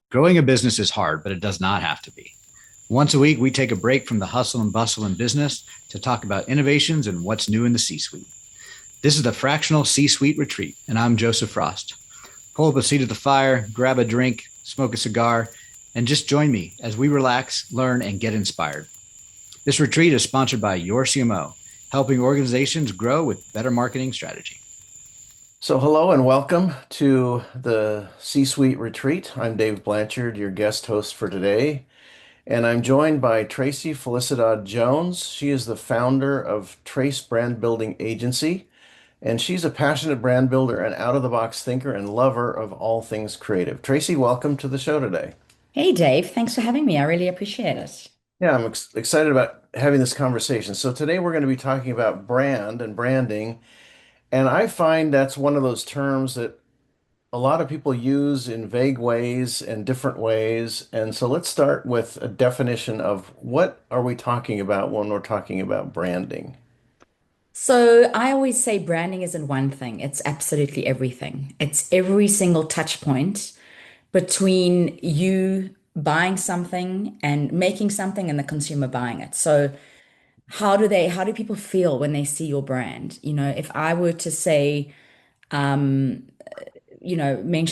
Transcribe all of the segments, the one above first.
Growing a business is hard, but it does not have to be. Once a week, we take a break from the hustle and bustle in business to talk about innovations and what's new in the C suite. This is the Fractional C Suite Retreat, and I'm Joseph Frost. Pull up a seat at the fire, grab a drink, smoke a cigar, and just join me as we relax, learn, and get inspired. This retreat is sponsored by your CMO, helping organizations grow with better marketing strategy. So, hello and welcome to the C-Suite Retreat. I'm Dave Blanchard, your guest host for today, and I'm joined by Tracy Felicidad Jones. She is the founder of Trace Brand Building Agency, and she's a passionate brand builder and out-of-the-box thinker and lover of all things creative. Tracy, welcome to the show today. Hey Dave, thanks for having me. I really appreciate it. Yeah, I'm excited about having this conversation. So, today we're going to be talking about brand and branding, and I find that's one of those terms that a lot of people use in vague ways and different ways. And so let's start with a definition of what are we talking about when we're talking about branding? So I always say branding isn't one thing, it's absolutely everything. It's every single touch point between you buying something and making something and the consumer buying it. So how do people feel when they see your brand? If I were to say, mention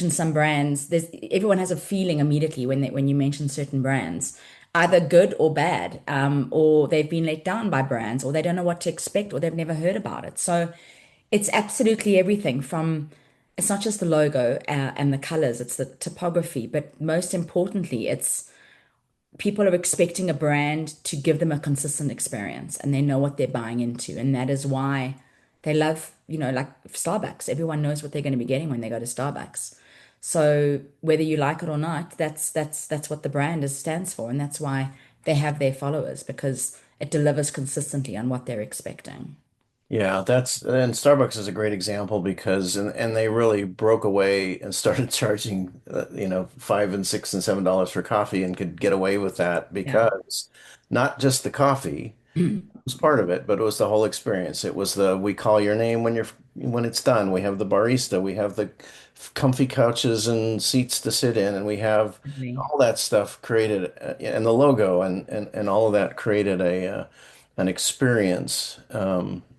some brands. Everyone has a feeling immediately when you mention certain brands, either good or bad, or they've been let down by brands, or they don't know what to expect, or they've never heard about it. So it's absolutely everything from it's not just the logo and the colors, it's the typography, but most importantly, it's people are expecting a brand to give them a consistent experience and they know what they're buying into. And that is why they love, like Starbucks. Everyone knows what they're going to be getting when they go to Starbucks. So whether you like it or not, that's what the brand stands for. And that's why they have their followers because it delivers consistently on what they're expecting. Yeah, and Starbucks is a great example because and they really broke away and started charging $5 and $6 and $7 for coffee and could get away with that Yeah. because not just the coffee was part of it, but it was the whole experience. It was the we call your name when it's done. We have the barista, we have the comfy couches and seats to sit in, and we have Absolutely. all that stuff created and the logo and all of that created an experience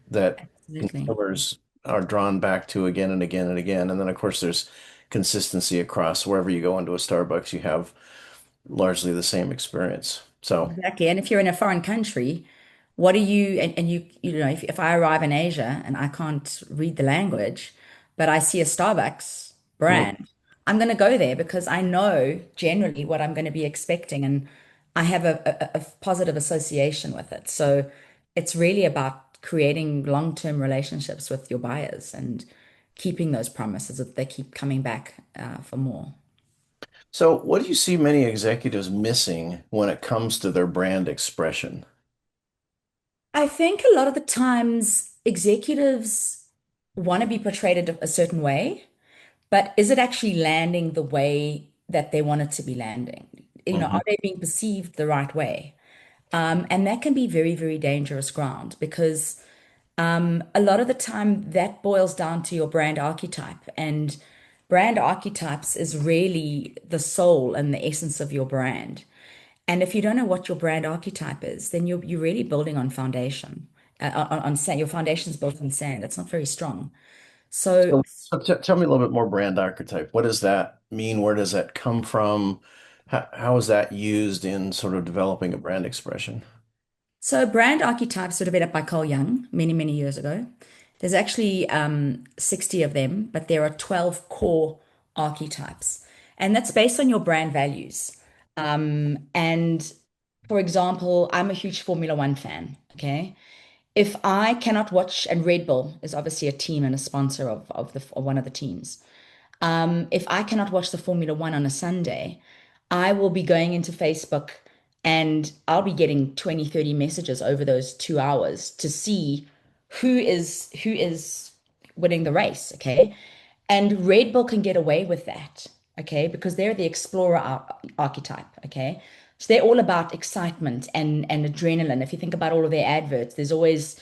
that Absolutely. consumers are drawn back to again and again and again. And then of course there's consistency across wherever you go into a Starbucks, you have largely the same experience. So. Exactly. And if you're in a foreign country, what do you, and if I arrive in Asia and I can't read the language, but I see a Starbucks mm, brand, I'm going to go there because I know generally what I'm going to be expecting and I have a positive association with it. So it's really about creating long-term relationships with your buyers and keeping those promises that they keep coming back for more. So, what do you see many executives missing when it comes to their brand expression? I think a lot of the times executives want to be portrayed a certain way, but is it actually landing the way that they want it to be landing? Mhm. Are they being perceived the right way? And that can be very, very dangerous ground because a lot of the time that boils down to your brand archetype. And brand archetypes is really the soul and the essence of your brand. And if you don't know what your brand archetype is, then you're really building on foundation. On sand, your foundation's built on sand. It's not very strong. So, So tell me a little bit more brand archetype. What does that mean? Where does that come from? How is that used in sort of developing a brand expression? so brand archetypes were developed by Carl Jung many, many years ago. There's actually 60 of them, but there are 12 core archetypes, and that's based on your brand values. And for example, I'm a huge Formula One fan. Okay. If I cannot watch, and Red Bull is obviously a team and a sponsor of one of the teams. If I cannot watch the Formula One on a Sunday, I will be going into Facebook and I'll be getting 20, 30 messages over those 2 hours to see who is winning the race. Okay. And Red Bull can get away with that. Okay. Because they're the explorer archetype. Okay. So they're all about excitement and adrenaline. If you think about all of their adverts, there's always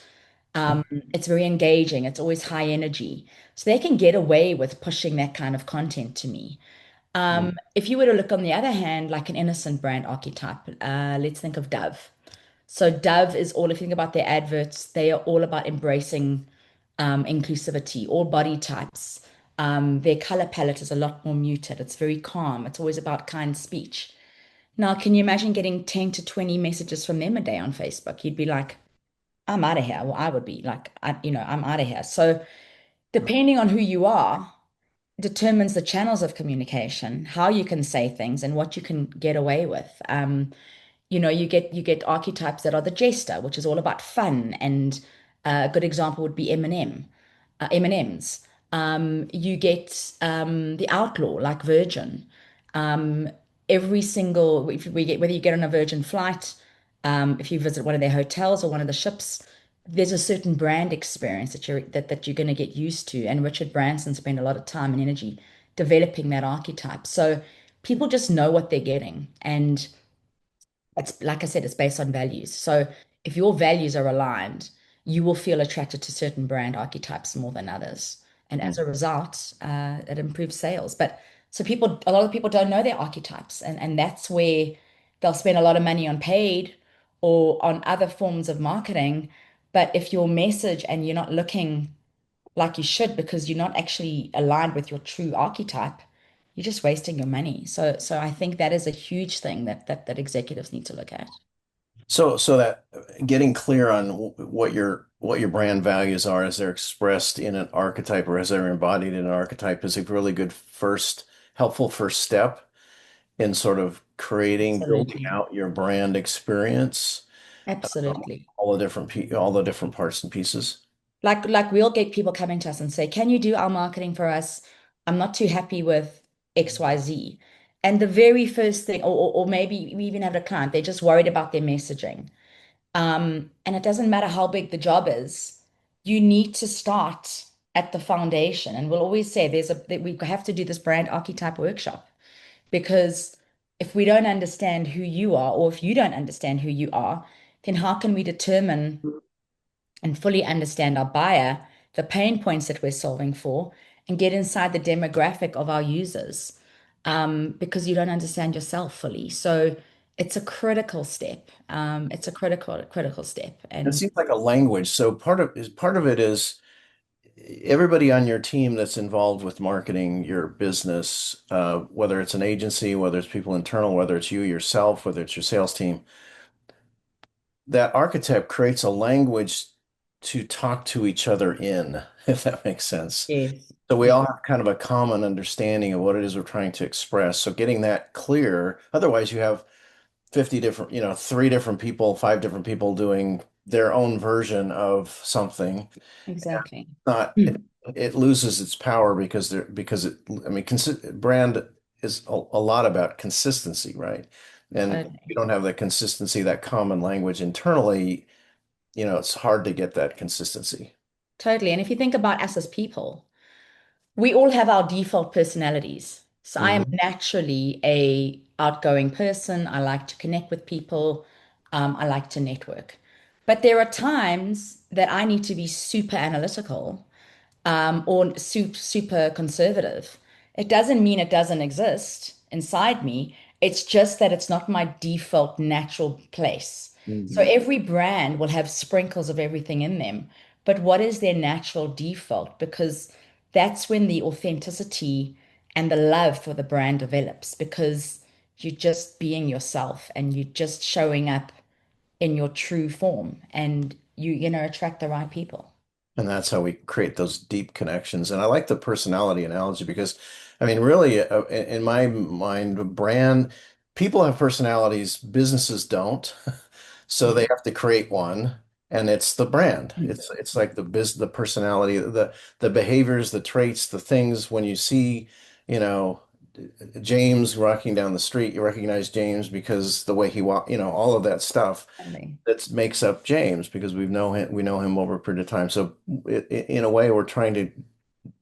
it's very engaging. It's always high energy. So they can get away with pushing that kind of content to me. Mm. If you were to look on the other hand, like an innocent brand archetype, let's think of Dove. So Dove is all, if you think about their adverts, they are all about embracing inclusivity, all body types. Their color palette is a lot more muted. It's very calm. It's always about kind speech. Now, can you imagine getting 10 to 20 messages from them a day on Facebook? You'd be like, I'm out of here. Well, I would be like, I'm out of here. So depending on who you are, determines the channels of communication, how you can say things and what you can get away with. You get archetypes that are the jester, which is all about fun, and a good example would be M&Ms. You get the outlaw, like Virgin. Um, every single if we get whether you get on a Virgin flight, if you visit one of their hotels or one of the ships, there's a certain brand experience that you're going to get used to. And Richard Branson spent a lot of time and energy developing that archetype. So people just know what they're getting, and it's like I said, it's based on values. So if your values are aligned, you will feel attracted to certain brand archetypes more than others. And as a result, it improves sales. But so a lot of people don't know their archetypes, and that's where they'll spend a lot of money on paid or on other forms of marketing. But if your message and you're not looking like you should because you're not actually aligned with your true archetype, you're just wasting your money. So I think that is a huge thing that executives need to look at. So that getting clear on what your brand values are as they're expressed in an archetype or as they're embodied in an archetype is a really good helpful first step in sort of building Absolutely. out your brand experience, Absolutely. all the different parts and pieces. Like we'll get people coming to us and say, "Can you do our marketing for us? I'm not too happy with XYZ." And the very first thing, or maybe we even have a client, they're just worried about their messaging. And it doesn't matter how big the job is, you need to start at the foundation. And we'll always say that we have to do this brand archetype workshop because if we don't understand who you are, or if you don't understand who you are, then how can we determine and fully understand our buyer, the pain points that we're solving for, and get inside the demographic of our users? Because you don't understand yourself fully. So it's a critical step. It's a critical step. It And seems like a language. So part of it is everybody on your team that's involved with marketing your business, whether it's an agency, whether it's people internal, whether it's you yourself, whether it's your sales team, that archetype creates a language to talk to each other in, if that makes sense. yes, So we yes, all have kind of a common understanding of what it is we're trying to express. So getting that clear, otherwise you have 50 different, three different people, five different people doing their own version of something. exactly. Not it, Hmm. it loses its power because I mean, brand is a lot about consistency, right? And if you Totally. don't have that consistency, that common language internally, it's hard to get that consistency. Totally. And if you think about us as people, we all have our default personalities. So I am Hmm. naturally a outgoing person. I like to connect with people. I like to network. But there are times that I need to be super analytical, or super conservative. It doesn't mean it doesn't exist inside me. It's just that it's not my default natural place. So Hmm. every brand will have sprinkles of everything in them. But what is their natural default? Because that's when the authenticity and the love for the brand develops because you're just being yourself and you're just showing up in your true form and you're going to attract the right people. And that's how we create those deep connections. And I like the personality analogy because, I mean, really, in my mind, people have personalities, businesses don't. So they have to create one, and it's the brand. It's like the personality, the behaviors, the traits, the things when you see, you know, James walking down the street, you recognize James because the way he walk, all of that stuff Totally. that makes up James because we know him over a period of time. So in a way, we're trying to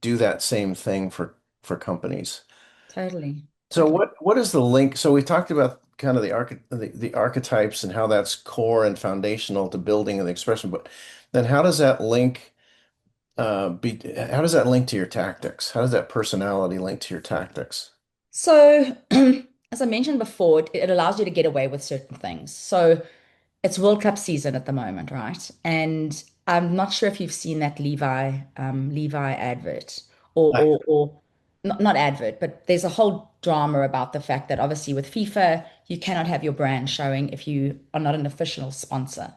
do that same thing for companies. Totally. So Totally. what is the link? So we talked about kind of the archetypes and how that's core and foundational to building and the expression, but then how does that link to your tactics? How does that personality link to your tactics? So, as I mentioned before, it allows you to get away with certain things. So, it's World Cup season at the moment, right? And I'm not sure if you've seen that Levi advert I, or not advert, but there's a whole drama about the fact that obviously with FIFA, you cannot have your brand showing if you are not an official sponsor.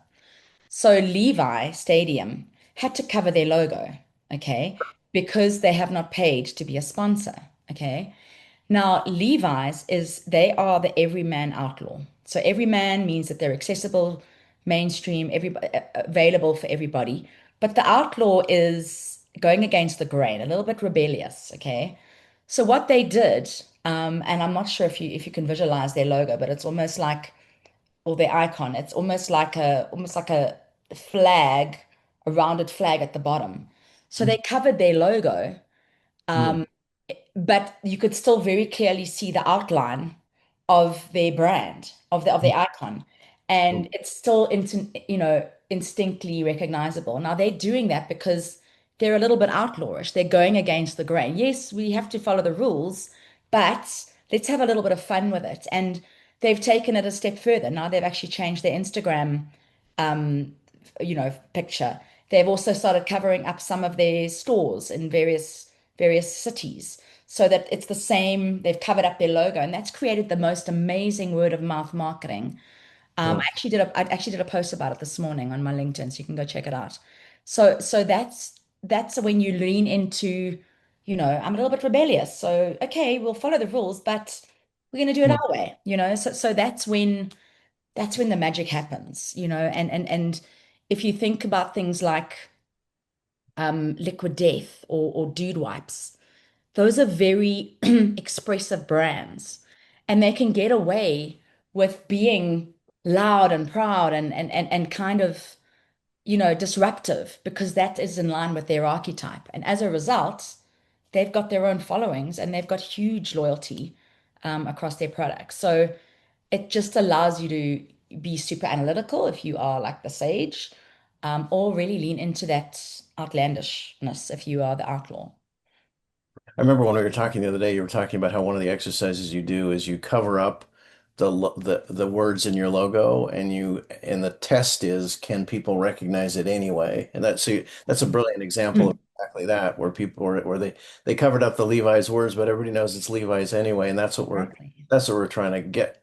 So Levi Stadium had to cover their logo, okay, because they have not paid to be a sponsor, okay. Now, Levi's is they are the everyman outlaw. So everyman means that they're accessible, mainstream, available for everybody. But the outlaw is going against the grain, a little bit rebellious, okay? So what they did, and I'm not sure if you can visualize their logo, but it's almost like, or their icon, it's almost like a flag, a rounded flag at the bottom. So they covered their logo, mm, but you could still very clearly see the outline of their brand, of their icon, and it's still instinctly recognizable. Now they're doing that because they're a little bit outlawish. They're going against the grain. Yes, we have to follow the rules, but let's have a little bit of fun with it. And they've taken it a step further. Now they've actually changed their Instagram picture. They've also started covering up some of their stores in various cities so that it's the same. They've covered up their logo, and that's created the most amazing word of mouth marketing. mm. I actually did a post about it this morning on my LinkedIn, so you can go check it out. So that's when you lean into, I'm a little bit rebellious. So okay, we'll follow the rules, but we're going to do it Mm. our way. So that's when the magic happens. And if you think about things like Liquid Death or Dude Wipes, those are very expressive brands, and they can get away with being loud and proud and kind of, disruptive because that is in line with their archetype. And as a result, they've got their own followings and they've got huge loyalty across their products. So it just allows you to be super analytical if you are like the sage, or really lean into that outlandishness if you are the outlaw. I remember when we were talking the other day, you were talking about how one of the exercises you do is you cover up the words in your logo, and the test is, can people recognize it anyway? And that's a brilliant example of exactly that, where they covered up the Levi's words, but everybody knows it's Levi's anyway, and Exactly. that's what we're trying to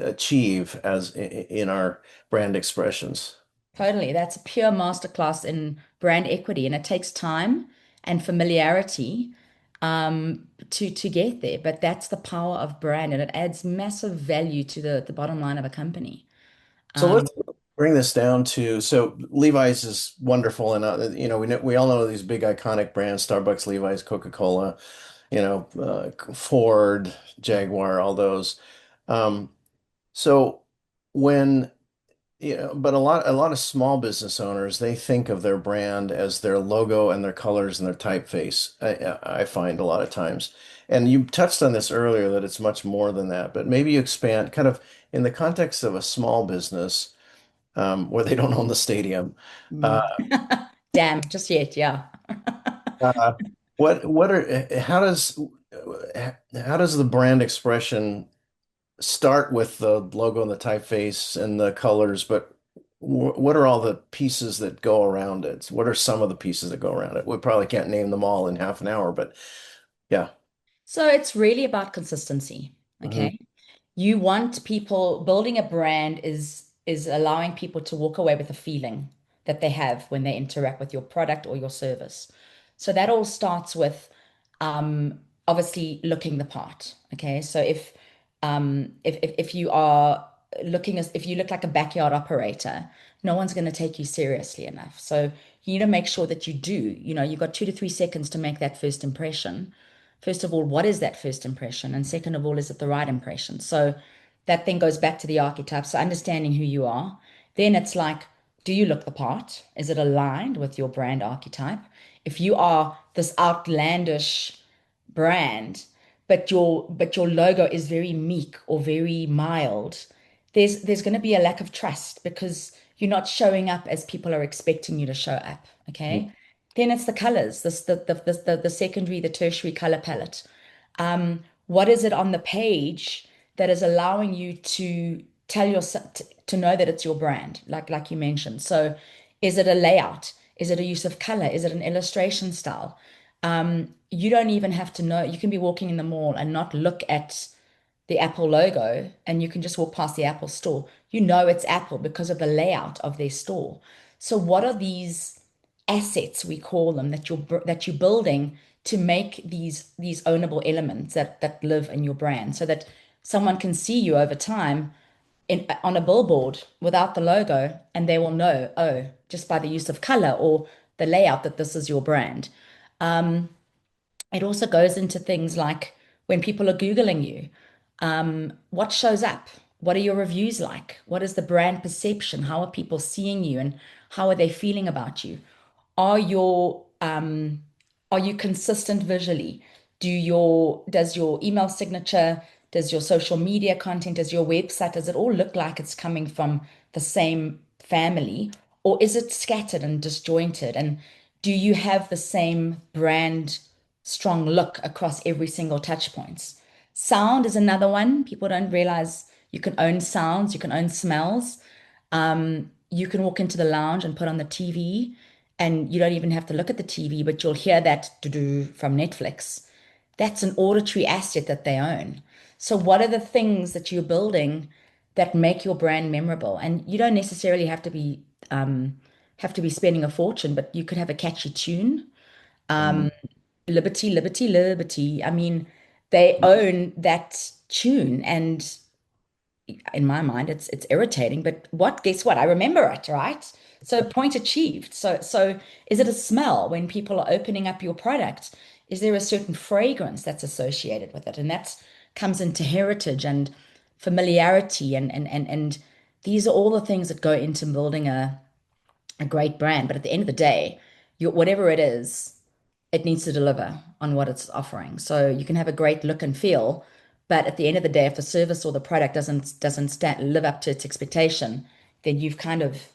achieve in our brand expressions. Totally. That's a pure masterclass in brand equity, and it takes time and familiarity to get there. But that's the power of brand, and it adds massive value to the bottom line of a company. So Um, let's bring this down to, so Levi's is wonderful, and we all know these big iconic brands: Starbucks, Levi's, Coca-Cola, Ford, Jaguar, all those. Um, so when but a lot of small business owners, they think of their brand as their logo and their colors and their typeface. I find a lot of times, and you touched on this earlier, that it's much more than that. But maybe you expand kind of in the context of a small business, where they don't own the stadium. Uh, mm. Damn, just yet, yeah. uh, what are how does the brand expression start with the logo and the typeface and the colors, but what are all the pieces that go around it? What are some of the pieces that go around it? We probably can't name them all in half an hour, but yeah. So it's really about consistency. Hmm. Okay. You want people building a brand is allowing people to walk away with a feeling that they have when they interact with your product or your service. So that all starts with obviously looking the part. Okay. So if you are if you look like a backyard operator, no one's going to take you seriously enough. So you need to make sure that you do. You've got 2 to 3 seconds to make that first impression. First of all, what is that first impression? And second of all, is it the right impression? So that then goes back to the archetypes, so understanding who you are. Then it's like, do you look the part? Is it aligned with your brand archetype? If you are this outlandish brand, but your logo is very meek or very mild, there's going to be a lack of trust because you're not showing up as people are expecting you to show up. Okay. Then it's the colors, the secondary, the tertiary color palette. What is it on the page that is allowing you to tell yourself to know that it's your brand, like you mentioned? So, is it a layout? Is it a use of color? Is it an illustration style? You don't even have to know. You can be walking in the mall and not look at the Apple logo, and you can just walk past the Apple store. You know it's Apple because of the layout of their store. So, what are these assets, we call them, that you're building to make these ownable elements that live in your brand, so that someone can see you over time on a billboard without the logo, and they will know, oh, just by the use of color or the layout, that this is your brand. It also goes into things like when people are Googling you, what shows up? What are your reviews like? What is the brand perception? How are people seeing you and how are they feeling about you? Are your are you consistent visually? Does your email signature, does your social media content, does your website, does it all look like it's coming from the same family, or is it scattered and disjointed? And do you have the same brand strong look across every single touch points? Sound is another one. People don't realize you can own sounds, you can own smells. You can walk into the lounge and put on the TV, and you don't even have to look at the TV, but you'll hear that do from Netflix. That's an auditory asset that they own. So, what are the things that you're building that make your brand memorable? And you don't necessarily have to be spending a fortune, but you could have a catchy tune. Mm. Liberty, liberty, liberty. I mean, they own that tune, and in my mind it's irritating, but guess what, I remember it, right? So point achieved. So is it a smell when people are opening up your product? Is there a certain fragrance that's associated with it? And that comes into heritage and familiarity, and these are all the things that go into building a great brand. But at the end of the day, whatever it is, it needs to deliver on what it's offering. So you can have a great look and feel, but at the end of the day, if the service or the product doesn't live up to its expectation, then you've kind of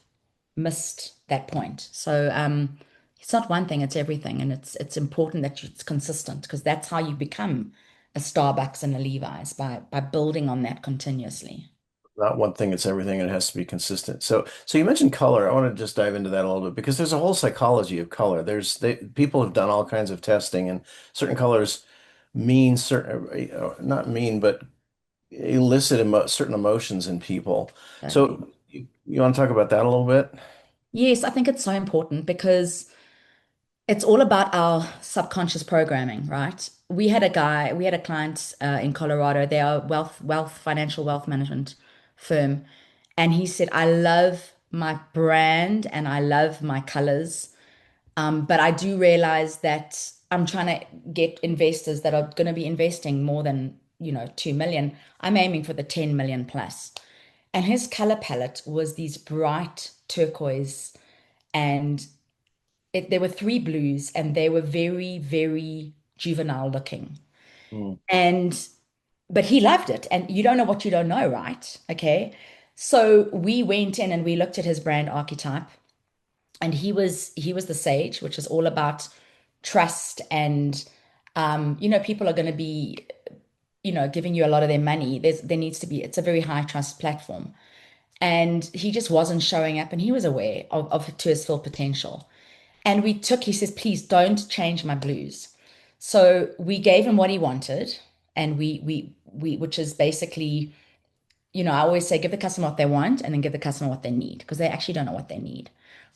missed that point. So it's not one thing, it's everything, and it's important that it's consistent, because that's how you become a Starbucks and a Levi's, by building on that continuously. Not one thing, it's everything, and it has to be consistent. So you mentioned color. I want to just dive into that a little bit because there's a whole psychology of color. People have done all kinds of testing, and certain colors mean certain, not mean, but elicit certain emotions in people. Totally. So you want to talk about that a little bit? Yes, I think it's so important because it's all about our subconscious programming, right? We had a client in Colorado. They are financial wealth management firm. And he said, I love my brand and I love my colors. But I do realize that I'm trying to get investors that are going to be investing more than, 2 million. I'm aiming for the 10 million plus. And his color palette was these bright turquoise, and there were three blues, and they were very, very juvenile looking. Mm. And but he loved it. And you don't know what you don't know, right? Okay. So we went in and we looked at his brand archetype, and he was the sage, which is all about trust, and people are going to be, giving you a lot of their money. There needs to be, it's a very high trust platform. And he just wasn't showing up, and he was aware of to his full potential. And he says, please don't change my blues. So we gave him what he wanted, and which is basically, I always say give the customer what they want and then give the customer what they need, because they actually don't know what they need.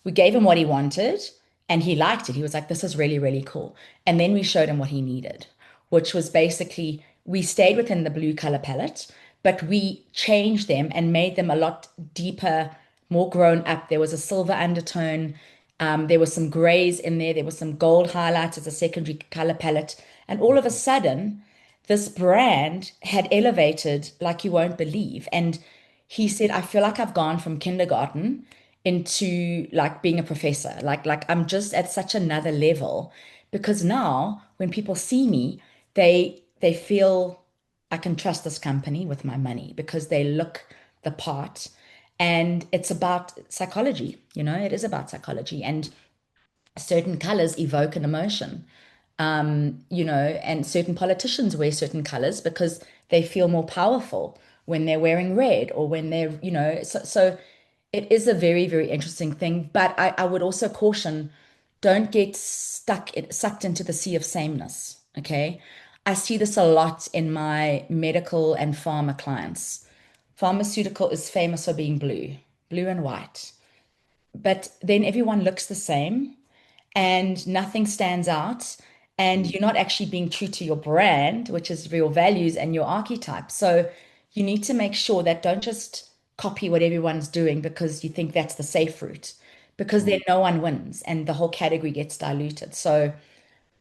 We gave him what he wanted and he liked it. He was like, this is really, really cool. And then we showed him what he needed, which was basically, we stayed within the blue color palette, but we changed them and made them a lot deeper, more grown up. There was a silver undertone. There was some grays in there. There was some gold highlights as a secondary color palette. And all of a sudden, this brand had elevated like you won't believe. And he said, I feel like I've gone from kindergarten into like being a professor. Like I'm just at such another level, because now when people see me, they feel I can trust this company with my money because they look the part. And it's about psychology, it is about psychology, and certain colors evoke an emotion. And certain politicians wear certain colors because they feel more powerful when they're wearing red or when they're. So it is a very, very interesting thing. But I would also caution, don't get sucked into the sea of sameness. Okay. I see this a lot in my medical and pharma clients. Pharmaceutical is famous for being blue, blue and white. But then everyone looks the same and nothing stands out. And you're not actually being true to your brand, which is your values and your archetype. So you need to make sure that don't just copy what everyone's doing because you think that's the safe route, because then no one wins and the whole category gets diluted. So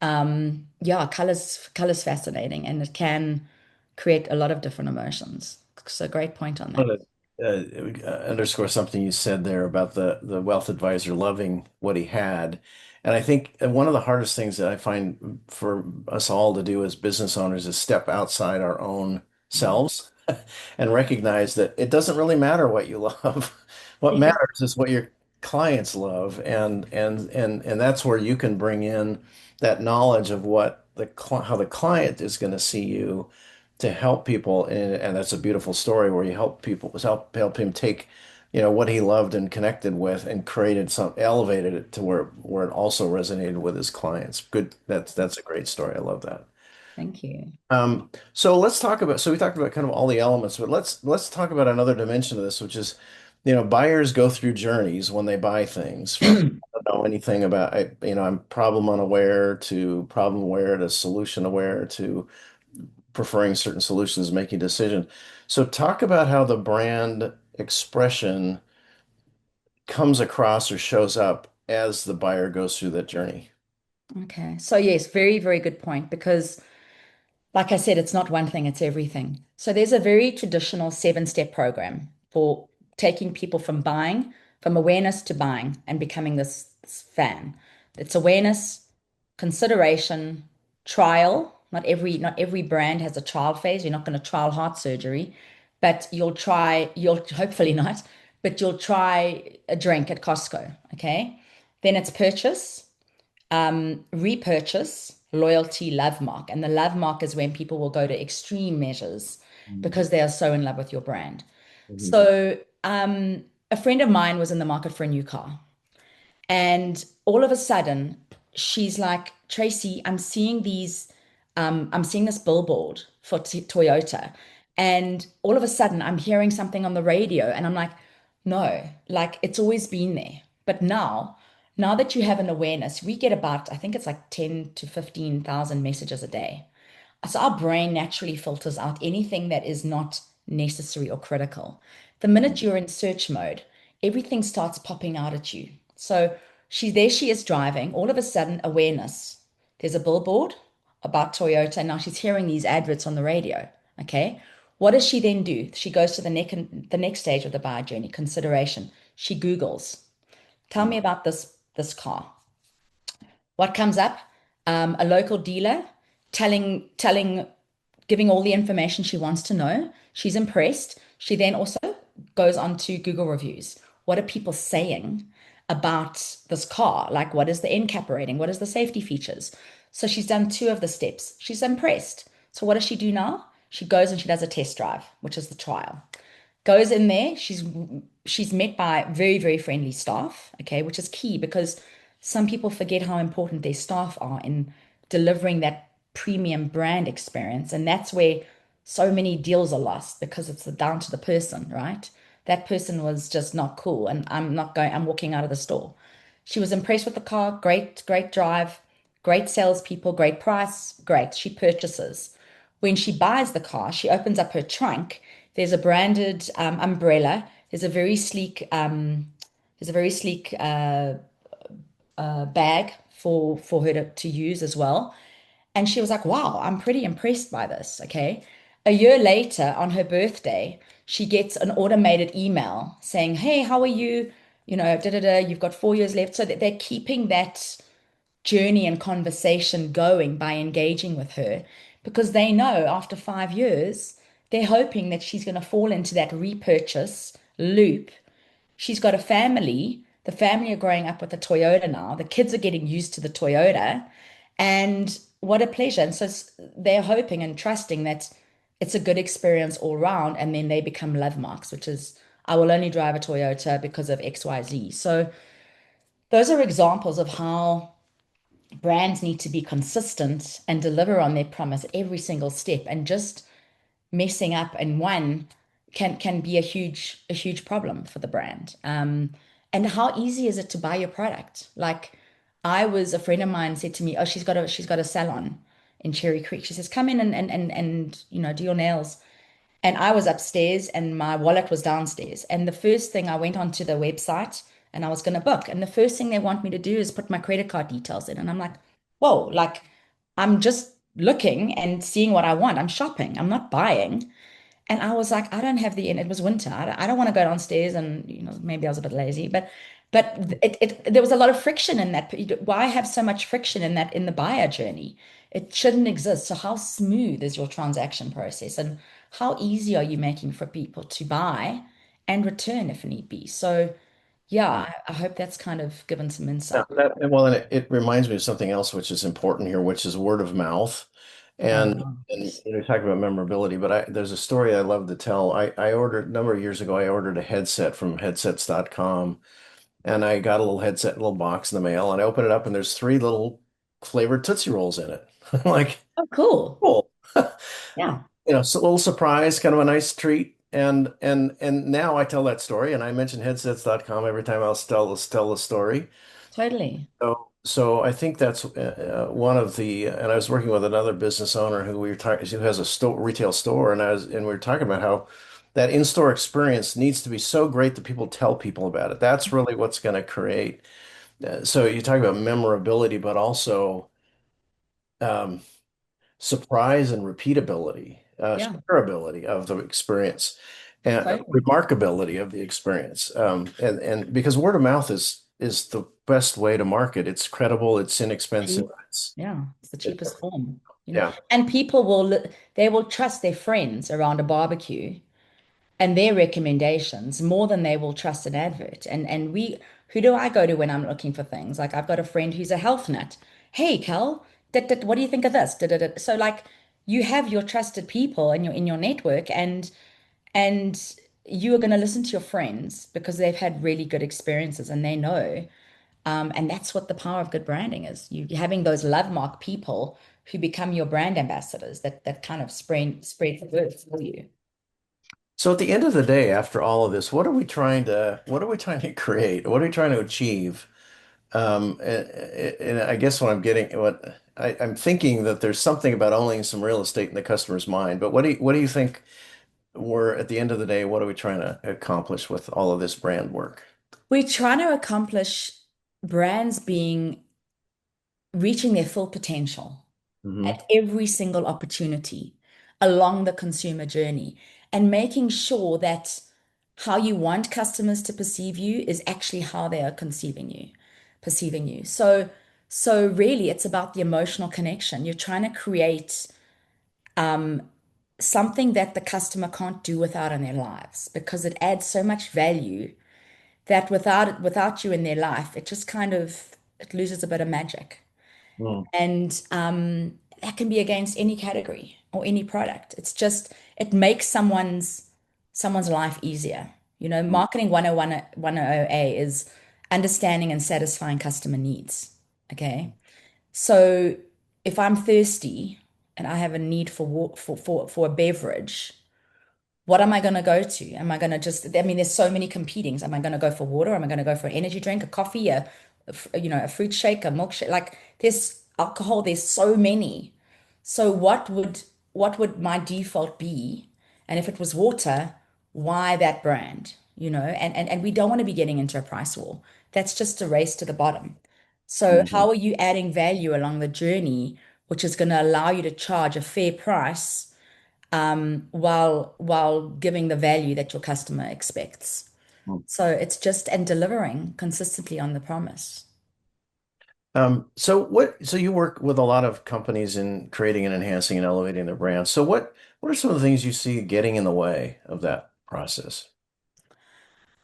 yeah, color's fascinating and it can create a lot of different emotions. So great point on I that. want to underscore something you said there about the wealth advisor loving what he had. And I think one of the hardest things that I find for us all to do as business owners is step outside our own selves and recognize that it doesn't really matter what you love. What Yeah. matters is what your clients love, and that's where you can bring in that knowledge of what how the client is going to see you to help people, and that's a beautiful story where you help people help him take what he loved and connected with and created some elevated it to where it also resonated with his clients. Good, that's a great story. I love that. Thank you. So let's talk about, so we talked about kind of all the elements, but let's talk about another dimension of this, which is, buyers go through journeys when they buy things from I don't know anything about, I'm problem unaware to problem aware to solution aware to preferring certain solutions, making decisions. So talk about how the brand expression comes across or shows up as the buyer goes through that journey. Okay. So yes, very, very good point because like I said, it's not one thing, it's everything. So there's a very traditional seven-step program for taking people from awareness to buying and becoming this fan. It's awareness, consideration, trial. Not every brand has a trial phase. You're not going to trial heart surgery, but you'll hopefully not, but you'll try a drink at Costco. Okay. Then it's purchase, repurchase, loyalty, love mark. And the love mark is when people will go to extreme measures because they are so in love with your brand. Mhm. So, a friend of mine was in the market for a new car. And all of a sudden, she's like, Tracy, I'm seeing this billboard for Toyota. And all of a sudden, I'm hearing something on the radio. And I'm like, no, like it's always been there. But now that you have an awareness, we get about, I think it's like 10 to 15,000 messages a day. So our brain naturally filters out anything that is not necessary or critical. The minute you're in search mode, everything starts popping out at you. So she is driving, all of a sudden, awareness. There's a billboard about Toyota, and now she's hearing these adverts on the radio. Okay. What does she then do? She goes to the next stage of the buyer journey, consideration. She Googles, tell me about this car. What comes up? A local dealer telling giving all the information she wants to know. She's impressed. She then also goes on to Google reviews. What are people saying about this car? Like, what is the NCAP rating? What is the safety features? So she's done two of the steps. She's impressed. So what does she do now? She goes and she does a test drive, which is the trial. Goes in there. She's met by very, very friendly staff, okay, which is key because some people forget how important their staff are in delivering that premium brand experience. And that's where so many deals are lost because it's down to the person, right? That person was just not cool. And I'm walking out of the store. She was impressed with the car, great, great drive, great salespeople, great price, great. She purchases. When she buys the car, she opens up her trunk. There's a branded umbrella. There's a very sleek bag for her to use as well. And she was like, wow, I'm pretty impressed by this. Okay. A year later, on her birthday, she gets an automated email saying, hey, how are you? Da da da, you've got 4 years left. So that they're keeping that journey and conversation going by engaging with her because they know after 5 years, they're hoping that she's going to fall into that repurchase loop. She's got a family. The family are growing up with a Toyota now. The kids are getting used to the Toyota. And what a pleasure. And so they're hoping and trusting that it's a good experience all round. And then they become love marks, which is, I will only drive a Toyota because of XYZ. So those are examples of how brands need to be consistent and deliver on their promise at every single step. And just messing up in one can be a huge problem for the brand. And how easy is it to buy your product? Like a friend of mine said to me, oh, she's got a salon in Cherry Creek. She says, come in and do your nails. And I was upstairs and my wallet was downstairs. And the first thing I went onto the website and I was going to book. And the first thing they want me to do is put my credit card details in. And I'm like, whoa, like I'm just looking and seeing what I want. I'm shopping. I'm not buying. And I was like, I don't have and it was winter. I don't want to go downstairs and maybe I was a bit lazy, but there was a lot of friction in that. Why have so much friction in that in the buyer journey? It shouldn't exist. So how smooth is your transaction process and how easy are you making for people to buy and return if need be? So yeah, I hope that's kind of given some Yeah, insight. well, and it reminds me of something else which is important here, which is word of mouth. Oh, And yes. talk about memorability, but there's a story I love to tell. I ordered a number of years ago, I ordered a headset from headsets.com, and I got a little headset, little box in the mail, and I open it up and there's three little flavored Tootsie Rolls in it. I'm like, Oh, cool. cool. Yeah, So a little surprise, kind of a nice treat. And now I tell that story and I mention headsets.com every time tell the story. totally. So I think that's one of and I was working with another business owner who we were talking, who has a retail store, and we were talking about how that in-store experience needs to be so great that people tell people about it. That's really what's going to create. So you talk about memorability, but also um, surprise and repeatability, Yeah, shareability of the experience, and totally. remarkability of the experience. And because word of mouth is the best way to market. It's credible, it's inexpensive, Cheap. Yeah, it's the it, cheapest form. yeah. And people they will trust their friends around a barbecue and their recommendations more than they will trust an advert. And who do I go to when I'm looking for things? Like I've got a friend who's a health nut. Hey, Cal, what do you think of this? So like you have your trusted people and you're in your network and you are going to listen to your friends because they've had really good experiences and they know. And that's what the power of good branding is. You having those love mark people who become your brand ambassadors that kind of spread the word for you. So at the end of the day, after all of this, what are we trying to create? What are we trying to achieve? And I guess I'm thinking that there's something about owning some real estate in the customer's mind. But what do you think we're at the end of the day, what are we trying to accomplish with all of this brand work? We're trying to accomplish brands being reaching their full potential Hmm. at every single opportunity along the consumer journey and making sure that how you want customers to perceive you is actually how they are perceiving you. So really it's about the emotional connection. You're trying to create something that the customer can't do without in their lives because it adds so much value that without you in their life, it just kind of it loses a bit of magic. Mm, And that can be against any category or any product. It's just it makes someone's life easier. mm, Marketing 101A is understanding and satisfying customer needs. Okay. So if I'm thirsty and I have a need for a beverage, what am I going to go to? Am I going to I mean, there's so many competings. Am I going to go for water? Am I going to go for an energy drink, a coffee, a fruit shake, a milkshake? Like there's alcohol, there's so many. So what would my default be? And if it was water, why that brand? And we don't want to be getting into a price war. That's just a race to the bottom. So mhm. how are you adding value along the journey, which is going to allow you to charge a fair price? While giving the value that your customer expects. So it's just and delivering consistently on the promise. So you work with a lot of companies in creating and enhancing and elevating their brand. So what are some of the things you see getting in the way of that process?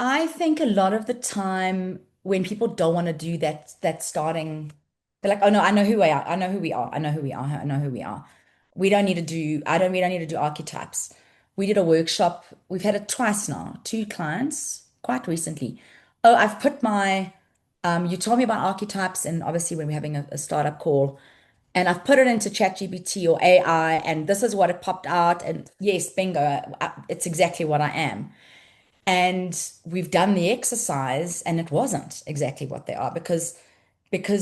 I think a lot of the time when people don't want to do that starting They're like, oh no, I know who we are. I know who we are. I know who we are. I know who we are. We don't need to do archetypes. We did a workshop. We've had it twice now, two clients quite recently. Oh, I've put my, you told me about archetypes, and obviously when we're having a startup call, and I've put it into ChatGPT or AI, and this is what it popped out. And yes, bingo, it's exactly what I am. And we've done the exercise, and it wasn't exactly what they are because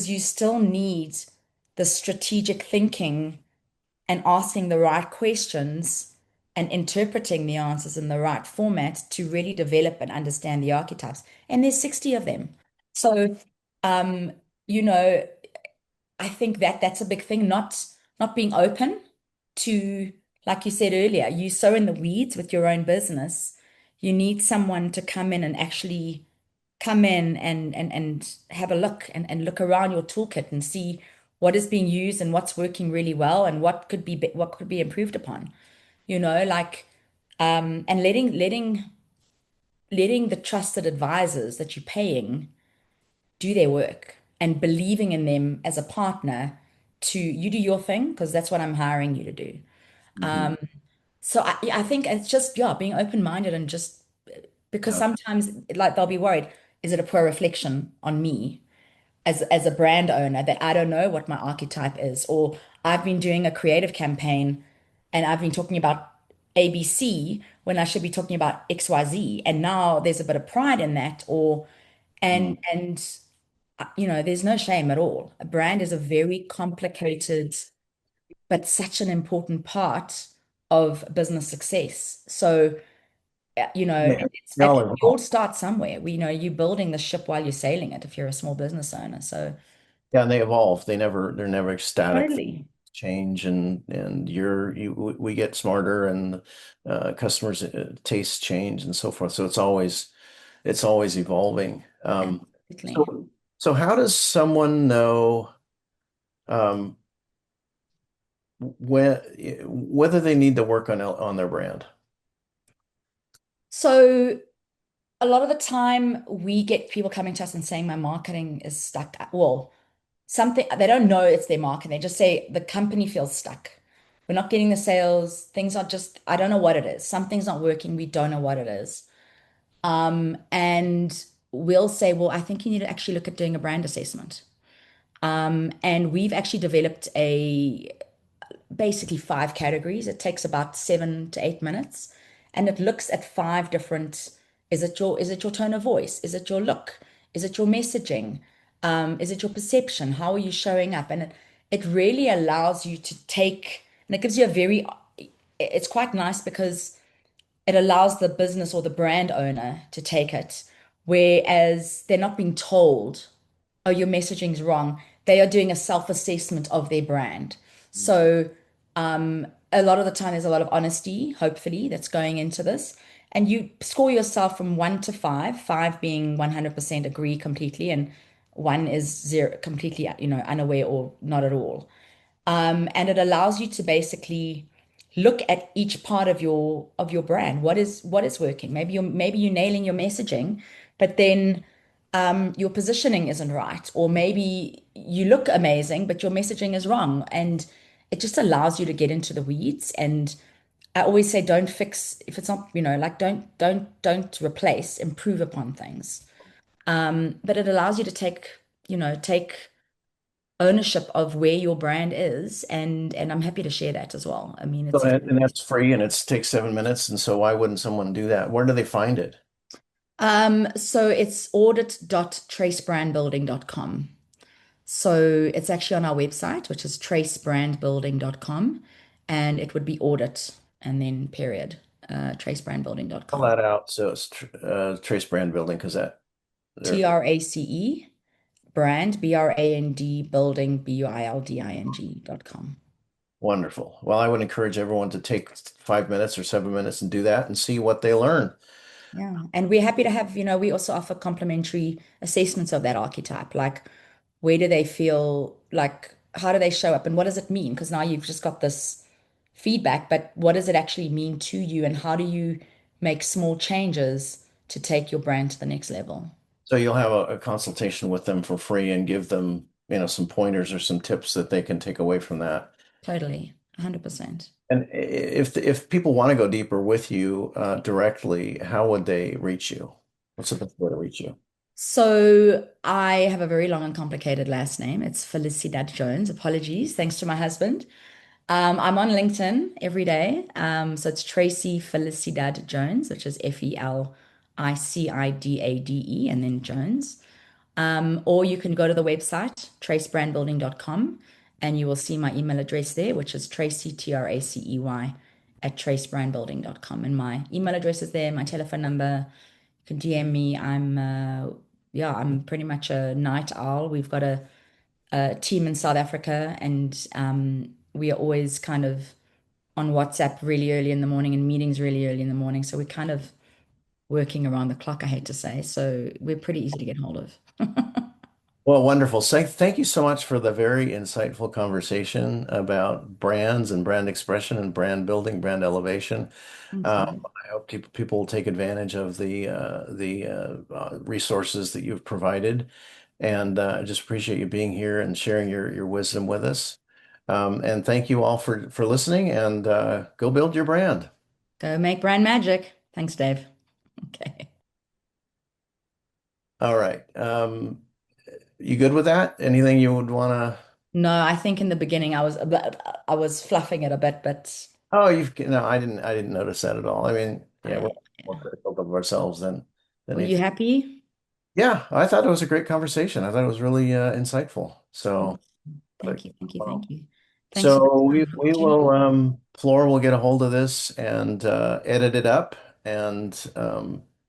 you still need the strategic thinking and asking the right questions and interpreting the answers in the right format to really develop and understand the archetypes. And there's 60 of them. So, um, you know, I think that that's a big thing, not being open to, like you said earlier, you so in the weeds with your own business. You need someone to come in and actually come in and have a look and look around your toolkit and see what is being used and what's working really well and what could be improved upon. Like and letting the trusted advisors that you're paying do their work and believing in them as a partner to you do your thing because that's what I'm hiring you to do. Hmm. So I think it's just, yeah, being open-minded and just because Yeah. sometimes like they'll be worried, is it a poor reflection on me as a brand owner that I don't know what my archetype is, or I've been doing a creative campaign and I've been talking about ABC when I should be talking about XYZ, and now there's a bit of pride in that, or Mm. and there's no shame at all. A brand is a very complicated but such an important part of business success. So, They, it's they at all we all evolve. start somewhere. You're building the ship while you're sailing it if you're a small business owner. So Yeah, and they evolve. They're never static. totally. Change and we get smarter and customers taste change and so forth. So it's always evolving. Absolutely. So how does someone know um, when whether they need to work on their brand? So a lot of the time we get people coming to us and saying my marketing is stuck. Well, something they don't know it's their marketing. They just say the company feels stuck. We're not getting the sales. Things are just, I don't know what it is. Something's not working. We don't know what it is. And we'll say, well, I think you need to actually look at doing a brand assessment. And we've actually developed a basically five categories. It takes about 7 to 8 minutes, and it looks at five different. Is it your tone of voice? Is it your look? Is it your messaging? Is it your perception? How are you showing up? And it really allows you to take, and it gives you a very. It's quite nice because it allows the business or the brand owner to take it, whereas they're not being told, oh, your messaging's wrong. They are doing a self-assessment of their brand. So a lot of the time there's a lot of honesty, hopefully, that's going into this. And you score yourself from 1 to 5, five being 100% agree completely, and one is zero, completely, unaware or not at all. And it allows you to basically look at each part of your brand. What is working? Maybe you're nailing your messaging, but then your positioning isn't right, or maybe you look amazing, but your messaging is wrong, and it just allows you to get into the weeds. And I always say, don't fix if it's not, like don't replace, improve upon things. But it allows you to take ownership of where your brand is, and I'm happy to share that as well. I mean, So, it's and that's free and it takes 7 minutes. And so why wouldn't someone do that? Where do they find it? so it's audit.tracebrandbuilding.com. So it's actually on our website, which is tracebrandbuilding.com, and it would be audit and then period, Fill tracebrandbuilding.com. that out. So it's Trace Brand Building because that they're TRACE brand, BRAND building, BUILDING.com. wonderful. Well, I would encourage everyone to take 5 minutes or 7 minutes and do that and see what they learn. Yeah. And we're happy to have, we also offer complimentary assessments of that archetype. Like, where do they feel like, how do they show up and what does it mean? Because now you've just got this feedback, but what does it actually mean to you? And how do you make small changes to take your brand to the next level? So you'll have a consultation with them for free and give them some pointers or some tips that they can take away from that. Totally. 100%. And if people want to go deeper with you directly, how would they reach you? What's the best way to reach you? So I have a very long and complicated last name. It's Felicidad Jones. Apologies. Thanks to my husband. I'm on LinkedIn every day. So it's Tracy Felicidad Jones, which is Felicidade and then Jones. Or you can go to the website, tracebrandbuilding.com, and you will see my email address there, which is Tracey, Tracey, at tracebrandbuilding.com. And my email address is there, my telephone number. You can DM me. I'm pretty much a night owl. We've got a team in South Africa, and we are always kind of on WhatsApp really early in the morning and meetings really early in the morning. So we're kind of working around the clock, I hate to say. So we're pretty easy to get hold of. Well, wonderful. Thank you so much for the very insightful conversation about brands and brand expression and brand building, brand elevation. Thanks, Dave. I hope people will take advantage of the resources that you've provided, and I just appreciate you being here and sharing your wisdom with us. And thank you all for listening, and go build your brand. Go make brand magic. Thanks, Dave. Okay. All right. You good with that? Anything you would want to? No, I think in the beginning I was fluffing it a bit, but Oh, no, I didn't notice that at all. I mean, yeah, we're I, more critical of ourselves than were you anything. happy? Yeah, I thought it was a great conversation. I thought it was really insightful. So, Thank you, thank you, well, thank you. Thanks so much so for we the we will opportunity. Flora will get a hold of this and edit it up and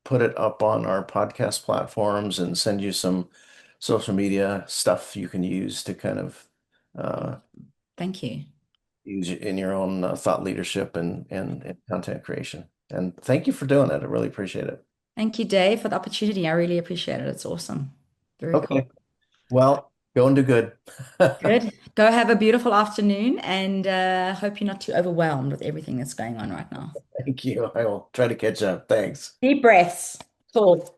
put it up on our podcast platforms and send you some social media stuff you can use to kind of uh, Thank you. use it in your own thought leadership and content creation. And thank you for doing it. I really appreciate it. Thank you, Dave, for the opportunity. I really appreciate it. It's awesome. Very cool. Okay. Well, go and do good. Good. Go have a beautiful afternoon and hope you're not too overwhelmed with everything that's going on right now. Thank you. I will try to catch up. Thanks. Deep breaths. Cool.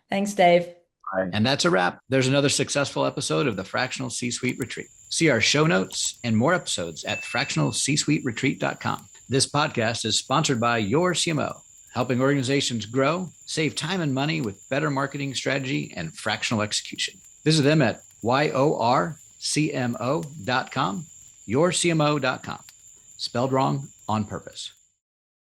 Thanks, Dave. Bye. And that's a wrap. There's another successful episode of the Fractional C-Suite Retreat. See our show notes and more episodes at fractionalcsuiteretreat.com. This podcast is sponsored by your CMO, helping organizations grow, save time and money with better marketing strategy and fractional execution. Visit them at yorcmo.com, yourcmo.com. Spelled wrong on purpose.